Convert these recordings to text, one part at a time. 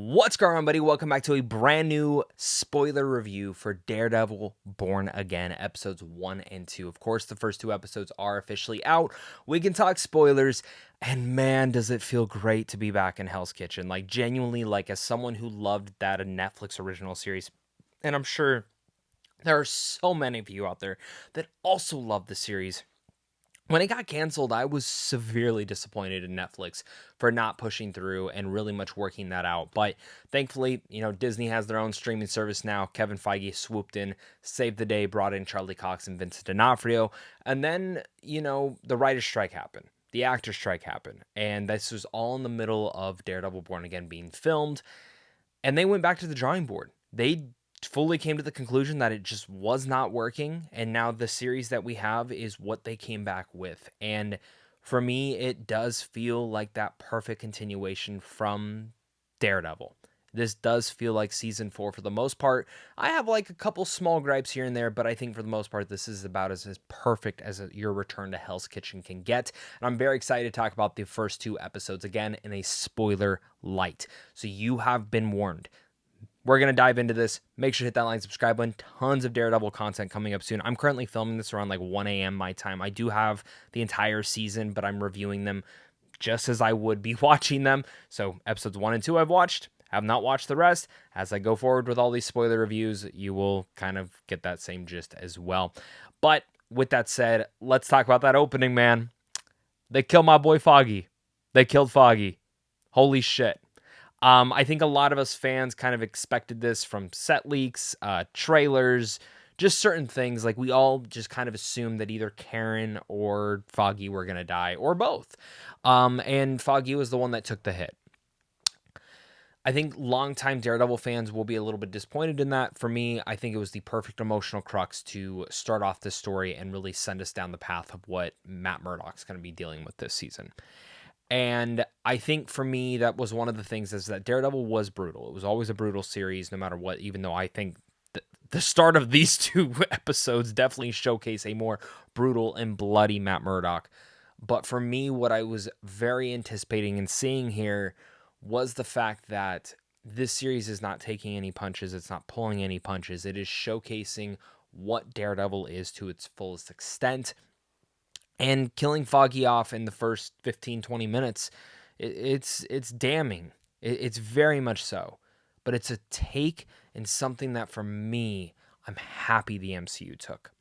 What's going on, buddy? Welcome back to a brand new spoiler review for Daredevil Born Again, episodes 1 and 2. Of course, the first two episodes are officially out. We can talk spoilers, and man, does it feel great to be back in Hell's Kitchen. Like, genuinely, like, as someone who loved that Netflix original series, and I'm sure there are so many of you out there that also love the series. When it got canceled, I was severely disappointed in Netflix for not pushing through and really much working that out. But thankfully, Disney has their own streaming service now. Kevin Feige swooped in, saved the day, brought in Charlie Cox and Vincent D'Onofrio. And then, the writer's strike happened. The actor's strike happened. And this was all in the middle of Daredevil Born Again being filmed. And they went back to the drawing board. They fully came to the conclusion that it just was not working, and now the series that we have is what they came back with. And for me, it does feel like that perfect continuation from Daredevil. This does feel like season 4 for the most part. I have like a couple small gripes here and there, but I think for the most part, this is about as perfect as your return to Hell's Kitchen can get. And I'm very excited to talk about the first two episodes again in a spoiler light. So you have been warned. We're going to dive into this. Make sure to hit that like, subscribe button. Tons of Daredevil content coming up soon. I'm currently filming this around like 1 a.m. my time. I do have the entire season, but I'm reviewing them just as I would be watching them. So episodes 1 and 2 I've watched. Have not watched the rest. As I go forward with all these spoiler reviews, you will kind of get that same gist as well. But with that said, let's talk about that opening, man. They killed my boy Foggy. They killed Foggy. Holy shit. I think a lot of us fans kind of expected this from set leaks, trailers, just certain things. Like, we all just kind of assumed that either Karen or Foggy were going to die, or both. And Foggy was the one that took the hit. I think longtime Daredevil fans will be a little bit disappointed in that. For me, I think it was the perfect emotional crux to start off this story and really send us down the path of what Matt Murdock's going to be dealing with this season. And I think for me, that was one of the things, is that Daredevil was brutal. It was always a brutal series, no matter what, even though I think the start of these two episodes definitely showcase a more brutal and bloody Matt Murdock. But for me, what I was very anticipating and seeing here was the fact that this series is not taking any punches. It's not pulling any punches. It is showcasing what Daredevil is to its fullest extent. And killing Foggy off in the first 15, 20 minutes, it's damning. It's very much so. But it's a take and something that, for me, I'm happy the MCU took.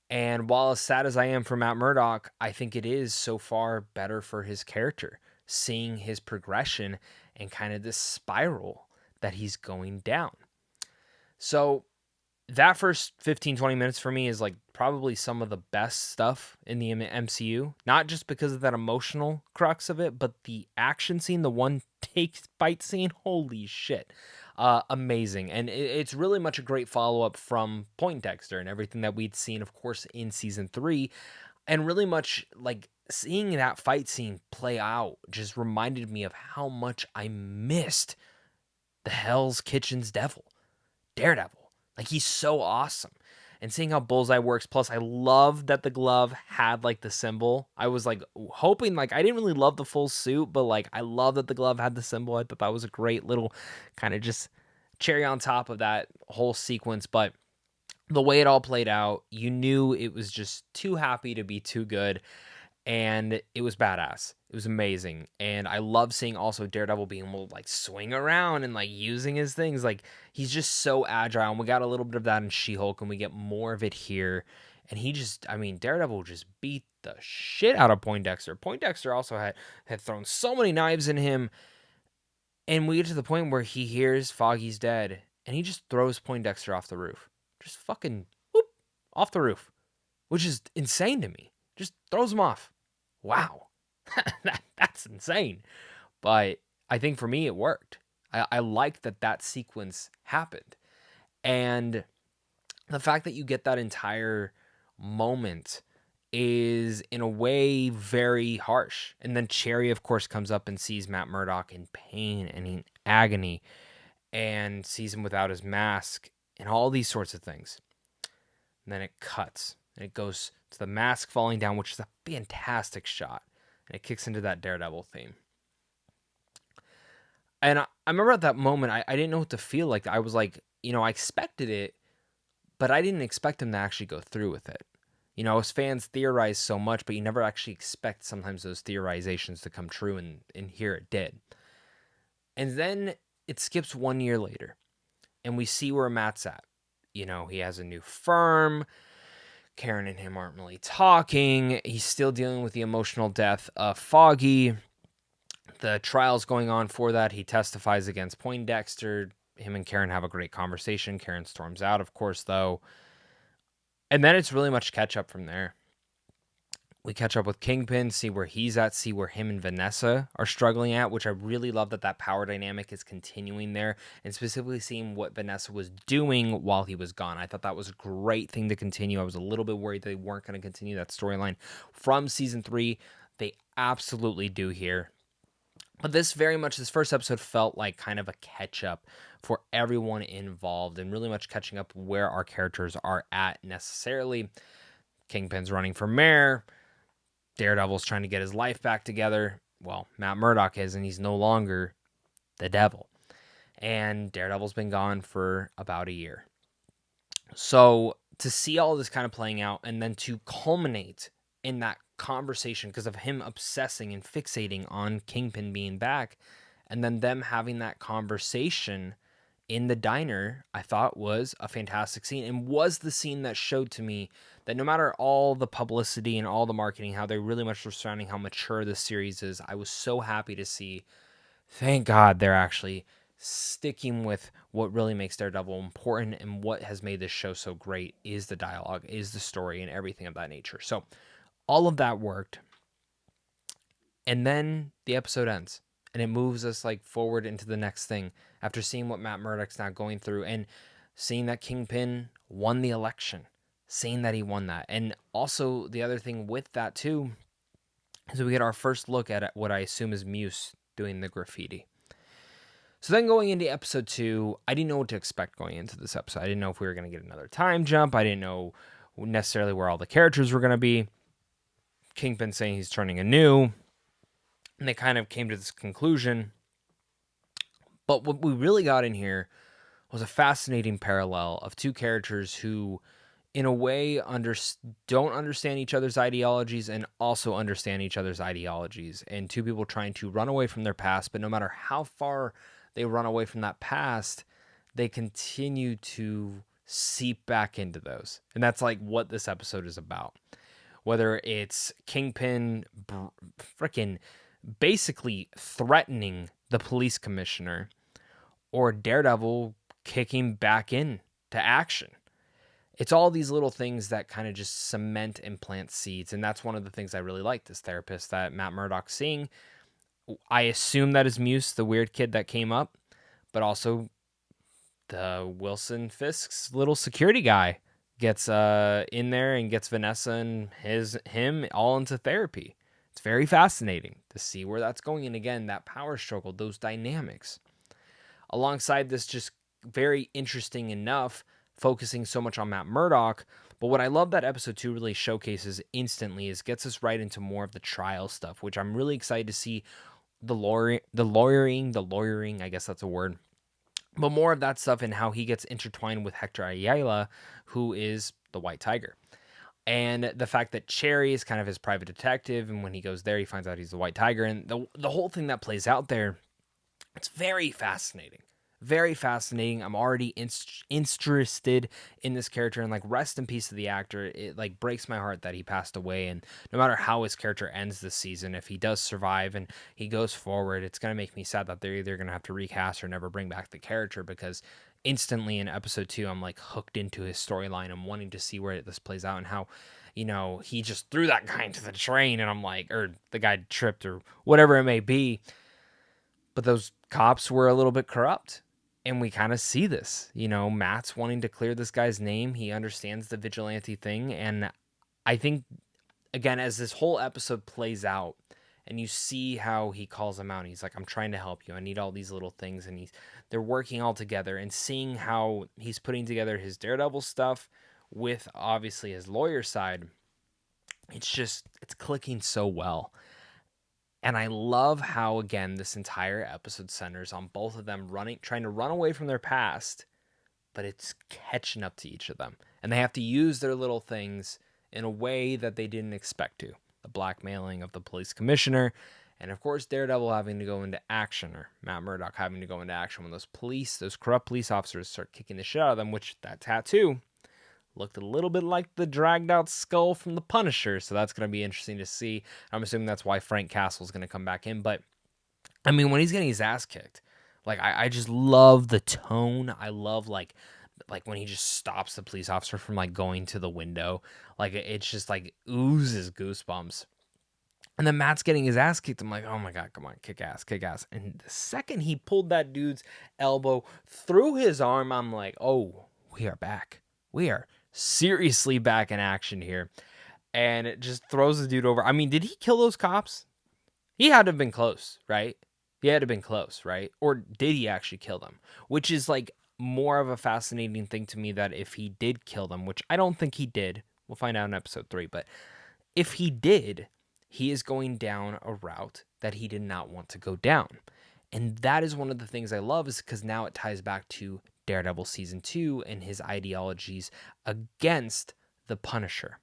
And while as sad as I am for Matt Murdock, I think it is so far better for his character, seeing his progression and kind of this spiral that he's going down. So that first 15, 20 minutes for me is like probably some of the best stuff in the MCU. Not just because of that emotional crux of it, but the action scene, the one take fight scene, holy shit. Amazing. And it's really much a great follow-up from Poindexter and everything that we'd seen, of course, in season 3. And really much like seeing that fight scene play out just reminded me of how much I missed the Hell's Kitchen's devil, Daredevil. Like, he's so awesome. And seeing how Bullseye works, plus I love that the glove had like the symbol. I was like hoping, like, I didn't really love the full suit, but like I love that the glove had the symbol. I thought that was a great little kind of just cherry on top of that whole sequence. But the way it all played out, you knew it was just too happy to be too good. And it was badass. It was amazing. And I love seeing also Daredevil being able to like swing around and like using his things. Like, he's just so agile. And we got a little bit of that in She-Hulk, and we get more of it here. And Daredevil just beat the shit out of Poindexter. Poindexter also had thrown so many knives in him. And we get to the point where he hears Foggy's dead, and he just throws Poindexter off the roof. Just fucking whoop, off the roof. Which is insane to me. Just throws him off. Wow. That's insane. But I think for me, it worked. I like that sequence happened. And the fact that you get that entire moment is, in a way, very harsh. And then Cherry, of course, comes up and sees Matt Murdock in pain and in agony, and sees him without his mask and all these sorts of things. And then it cuts. And it goes to the mask falling down, which is a fantastic shot. And it kicks into that Daredevil theme. And I remember at that moment, I didn't know what to feel like. I was like, I expected it, but I didn't expect him to actually go through with it. As fans theorize so much, but you never actually expect sometimes those theorizations to come true, and here it did. And then it skips 1 year later, and we see where Matt's at. He has a new firm. Karen and him aren't really talking. He's still dealing with the emotional death of Foggy. The trial's going on for that. He testifies against Poindexter. Him and Karen have a great conversation. Karen storms out, of course, though. And then it's really much catch up from there. We catch up with Kingpin, see where he's at, see where him and Vanessa are struggling at, which I really love that power dynamic is continuing there, and specifically seeing what Vanessa was doing while he was gone. I thought that was a great thing to continue. I was a little bit worried they weren't going to continue that storyline from season 3. They absolutely do here. But this first episode felt like kind of a catch up for everyone involved, and really much catching up where our characters are at necessarily. Kingpin's running for mayor. Daredevil's trying to get his life back together. Well, Matt Murdock is, and he's no longer the devil. And Daredevil's been gone for about a year. So to see all this kind of playing out, and then to culminate in that conversation because of him obsessing and fixating on Kingpin being back, and then them having that conversation in the diner, I thought was a fantastic scene, and was the scene that showed to me that no matter all the publicity and all the marketing, how they really much were surrounding how mature this series is, I was so happy to see, thank God, they're actually sticking with what really makes Daredevil important, and what has made this show so great is the dialogue, is the story, and everything of that nature. So all of that worked. And then the episode ends, and it moves us forward into the next thing after seeing what Matt Murdock's now going through, and seeing that Kingpin won the election, seeing that he won that. And also the other thing with that too is we get our first look at what I assume is Muse doing the graffiti. So then going into episode 2, I didn't know what to expect going into this episode. I didn't know if we were going to get another time jump. I didn't know necessarily where all the characters were going to be. Kingpin saying he's turning anew, and they kind of came to this conclusion. But what we really got in here was a fascinating parallel of two characters who, in a way, don't understand each other's ideologies, and also understand each other's ideologies. And two people trying to run away from their past, but no matter how far they run away from that past, they continue to seep back into those. And that's what this episode is about. Whether it's Kingpin freaking basically threatening the police commissioner, or Daredevil kicking back in to action. It's all these little things that kind of just cement and plant seeds. And that's one of the things I really like, this therapist that Matt Murdock's seeing. I assume that is Muse, the weird kid that came up, but also the Wilson Fisk's little security guy gets in there and gets Vanessa and him all into therapy. It's very fascinating to see where that's going. And again, that power struggle, those dynamics. Alongside this, just very interesting enough, focusing so much on Matt Murdock. But what I love that episode 2 really showcases instantly is gets us right into more of the trial stuff, which I'm really excited to see the lawyering, I guess that's a word. But more of that stuff and how he gets intertwined with Hector Ayala, who is the White Tiger. And the fact that Cherry is kind of his private detective, and when he goes there, he finds out he's the White Tiger. And the whole thing that plays out there, it's very fascinating. Very fascinating. I'm already interested in this character, and rest in peace to the actor. It breaks my heart that he passed away, and no matter how his character ends this season, if he does survive and he goes forward, it's going to make me sad that they're either going to have to recast or never bring back the character, because instantly in episode 2, I'm hooked into his storyline. I'm wanting to see where this plays out and how, he just threw that guy into the train, and I'm or the guy tripped or whatever it may be. But those cops were a little bit corrupt. And we kind of see this, Matt's wanting to clear this guy's name. He understands the vigilante thing. And I think, again, as this whole episode plays out and you see how he calls him out, he's like, I'm trying to help you. I need all these little things. And they're working all together, and seeing how he's putting together his Daredevil stuff with obviously his lawyer side. It's clicking so well. And I love how, again, this entire episode centers on both of them trying to run away from their past, but it's catching up to each of them. And they have to use their little things in a way that they didn't expect to. The blackmailing of the police commissioner, and of course Daredevil having to go into action, or Matt Murdock having to go into action when those corrupt police officers start kicking the shit out of them, which that tattoo looked a little bit like the dragged out skull from the Punisher, so that's going to be interesting to see. I'm assuming that's why Frank Castle's going to come back in, but I mean, when he's getting his ass kicked, like I just love the tone. I love like when he just stops the police officer from like going to the window. Like it's just like oozes goosebumps. And then Matt's getting his ass kicked. I'm like, oh my God, come on, kick ass, kick ass. And the second he pulled that dude's elbow through his arm, I'm like, oh, we are back. We are seriously back in action here. And it just throws the dude over. I mean, did he kill those cops? He had to have been close, right? He had to have been close, right? Or did he actually kill them? Which is like more of a fascinating thing to me, that if he did kill them, which I don't think he did. We'll find out in episode 3. But if he did, he is going down a route that he did not want to go down. And that is one of the things I love, is because now it ties back to Daredevil season 2 and his ideologies against the Punisher,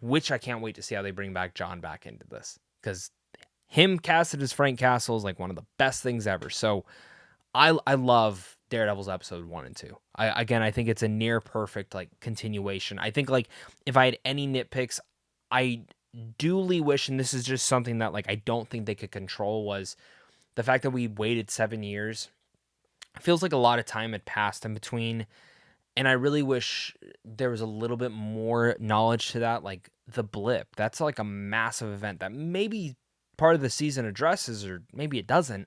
which I can't wait to see how they bring back John back into this, because him casted as Frank Castle is like one of the best things ever. So I love Daredevil's episode 1 and 2. I think it's a near perfect like continuation. I think like if I had any nitpicks, I duly wish, and this is just something that like I don't think they could control, was the fact that we waited 7 years. It feels like a lot of time had passed in between, and I really wish there was a little bit more knowledge to that. Like the blip, that's like a massive event that maybe part of the season addresses, or maybe it doesn't.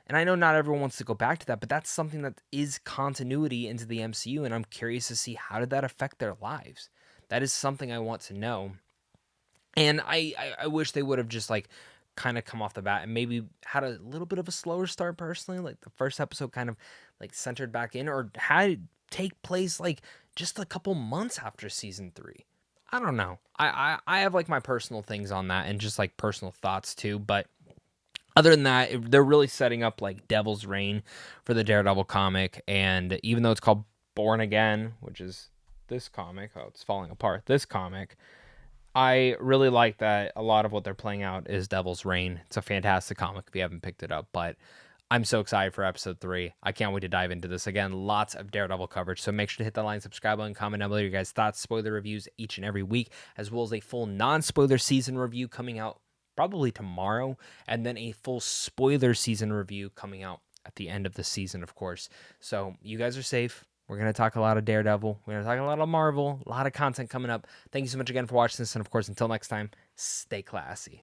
And I know not everyone wants to go back to that, but that's something that is continuity into the MCU, and I'm curious to see how did that affect their lives. That is something I want to know. And I wish they would have just like kind of come off the bat and maybe had a little bit of a slower start personally. Like the first episode kind of like centered back in, or had it take place like just a couple months after season 3. I don't know. I have like my personal things on that and just like personal thoughts too. But other than that, they're really setting up like Devil's Reign for the Daredevil comic. And even though it's called Born Again, which is this comic, oh, it's falling apart, this comic, I really like that a lot of what they're playing out is Devil's Reign. It's a fantastic comic if you haven't picked it up, but I'm so excited for episode 3. I can't wait to dive into this. Again, lots of Daredevil coverage, so make sure to hit the like, subscribe button, comment down below your guys' thoughts, spoiler reviews each and every week, as well as a full non-spoiler season review coming out probably tomorrow, and then a full spoiler season review coming out at the end of the season, of course. So you guys are safe. We're going to talk a lot of Daredevil. We're going to talk a lot of Marvel. A lot of content coming up. Thank you so much again for watching this. And of course, until next time, stay classy.